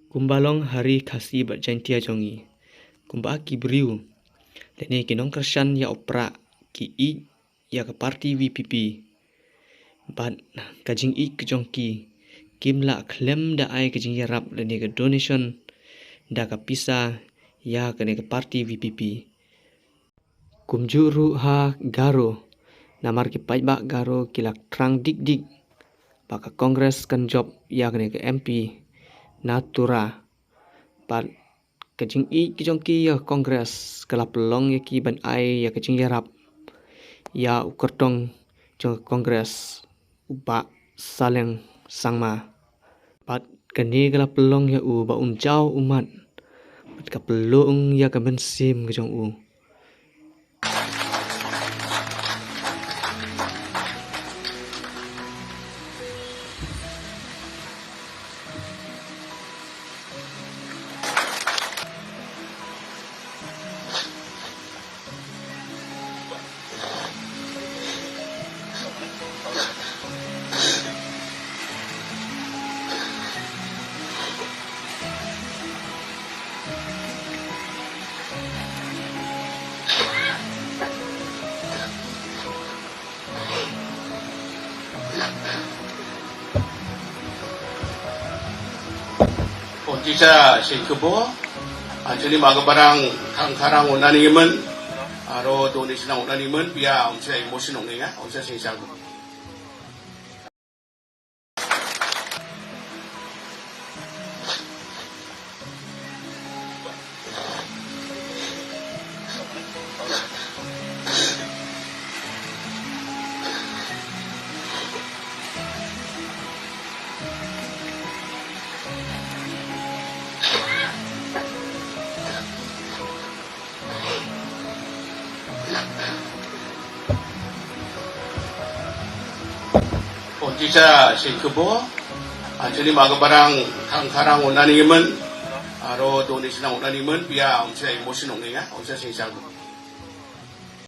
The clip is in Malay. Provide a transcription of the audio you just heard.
Kumbalong hari kasih berjantia jongi. Kumba ki beriu. Lene ki nong kersan ya opera ki i ya ke parti VPP. Bat kajing i ke jongki. Kim la klem da ai kajing ya rap lene ke donation da ke pisa ya ke ne ke parti VPP. Kumjuru ha garo. Namar ki pajbak garo kilak trang dik dik. Baka kongres kan job ya ke ne ke MP. Natura pat kajing i kijong ki ya kongres kelap long ya ki ban ai ya kajing yarap ya ukertong jong kongres uba saleng sangma pat kani kelap long ya u ba unjau umat pat kapelong ya ka bensim kajong u. Ponticha Singkebo, jadi maga barang karang unaniman, aro donation unaniman, biar saya emosi nongnya, saya singsang. Ponticha Singkebo, jadi maga barang karang unaniman, aro donation unaniman, biar saya emosi nongnya, saya singsang.